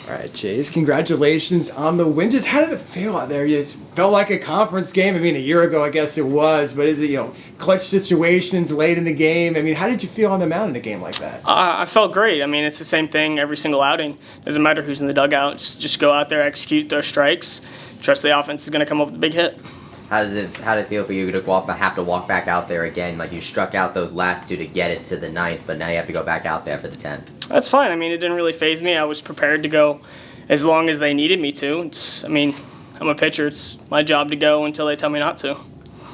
All right, Chase, congratulations on the win. Just how did it feel out there? You just felt like a conference game. I mean, a year ago, I guess it was, but is it, clutch situations late in the game? I mean, how did you feel on the mound in a game like that? I felt great. I mean, it's the same thing every single outing. Doesn't matter who's in the dugout. Just go out there, execute, throw strikes. Trust the offense is going to come up with a big hit. How did it feel for you to have to walk back out there again? Like, you struck out those last two to get it to the 9th, but now you have to go back out there for the 10th. That's fine. I mean, it didn't really faze me. I was prepared to go as long as they needed me to. I'm a pitcher. It's my job to go until they tell me not to.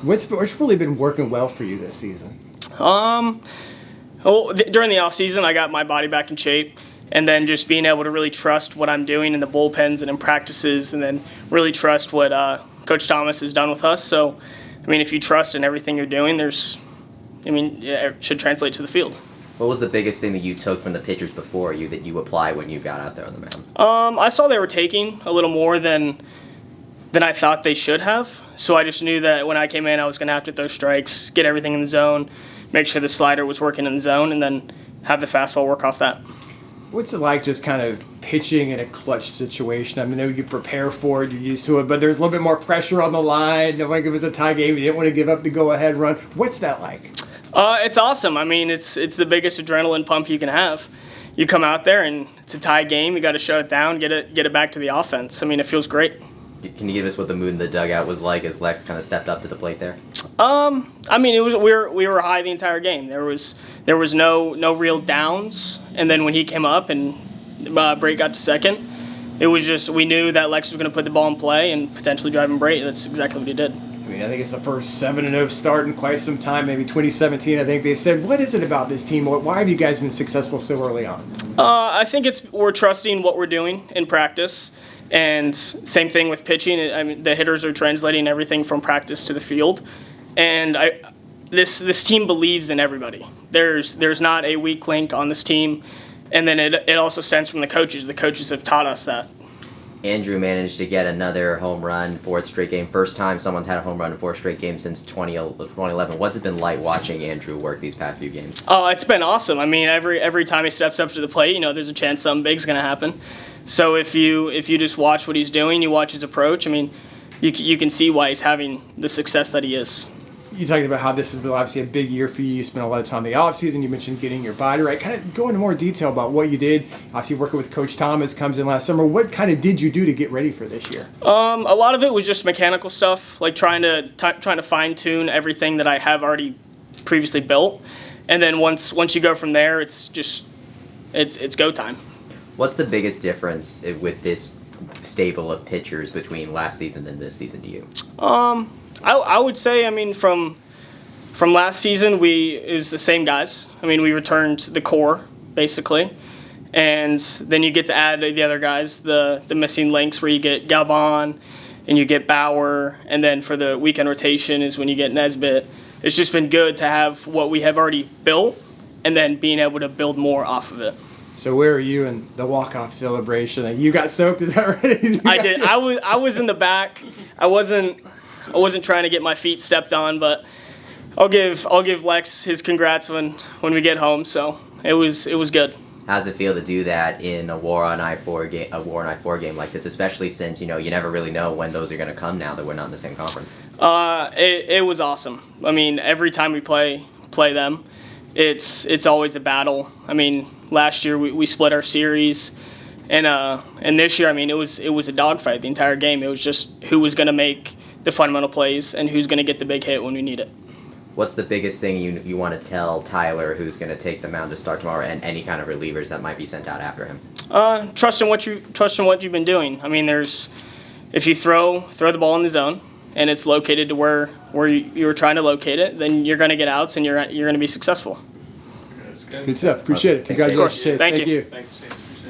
What's really been working well for you this season? During the off season, I got my body back in shape, and then just being able to really trust what I'm doing in the bullpens and in practices, and then really trust what Coach Thomas has done with us. So, I mean, if you trust in everything you're doing, it should translate to the field. What was the biggest thing that you took from the pitchers before you that you apply when you got out there on the mound? I saw they were taking a little more than I thought they should have. So I just knew that when I came in, I was going to have to throw strikes, get everything in the zone, make sure the slider was working in the zone, and then have the fastball work off that. What's it like just kind of pitching in a clutch situation? I mean, I know you prepare for it, you're used to it, but there's a little bit more pressure on the line. Like it was a tie game, you didn't want to give up the go-ahead run. What's that like? It's awesome. I mean, it's the biggest adrenaline pump you can have. You come out there and it's a tie game. You got to shut it down, get it back to the offense. I mean, it feels great. Can you give us what the mood in the dugout was like as Lex kind of stepped up to the plate there? I mean, we were high the entire game. There was no real downs, and then when he came up and Brait got to second, it was just we knew that Lex was going to put the ball in play and potentially drive him Brait. That's exactly what he did. I mean, I think it's the first 7-0 start in quite some time, maybe 2017. I think they said, what is it about this team? Why have you guys been successful so early on? I think we're trusting what we're doing in practice, and same thing with pitching. I mean, the hitters are translating everything from practice to the field, and this team believes in everybody. There's not a weak link on this team, and then it also stems from the coaches. The coaches have taught us that. Andrew managed to get another home run, 4th straight game. First time someone's had a home run in 4 straight games since 2011. What's it been like watching Andrew work these past few games? Oh, it's been awesome. I mean, every time he steps up to the plate, there's a chance something big's going to happen. So if you just watch what he's doing, you watch his approach, I mean, you can see why he's having the success that he is. You talked about how this has been obviously a big year for you. You spent a lot of time in the offseason. You mentioned getting your body right. Kind of go into more detail about what you did. Obviously, working with Coach Thomas comes in last summer. What kind of did you do to get ready for this year? A lot of it was just mechanical stuff, like trying to fine tune everything that I have already previously built. And then once you go from there, it's go time. What's the biggest difference with this stable of pitchers between last season and this season to you? I would say, I mean, from last season, it was the same guys. I mean, we returned the core, basically. And then you get to add the other guys, the missing links where you get Galvan and you get Bauer. And then for the weekend rotation is when you get Nesbitt. It's just been good to have what we have already built and then being able to build more off of it. So where are you in the walk-off celebration? You got soaked, is that right? I did. I was in the back. I wasn't trying to get my feet stepped on, but I'll give Lex his congrats when we get home. So it was good. How does it feel to do that in a War on I-4 game like this, especially since you never really know when those are going to come now that we're not in the same conference? It was awesome. I mean, every time we play them, it's always a battle. I mean, last year we split our series, and this year, I mean, it was a dogfight the entire game. It was just who was going to make the fundamental plays and who's going to get the big hit when we need it. What's the biggest thing you want to tell Tyler, who's going to take the mound to start tomorrow, and any kind of relievers that might be sent out after him? Trust in what you've been doing. I mean, if you throw the ball in the zone and it's located to where you were trying to locate it, then you're going to get outs and you're going to be successful. Good stuff. Appreciate it. Congratulations, Chase. Thank you. Thanks, Chase.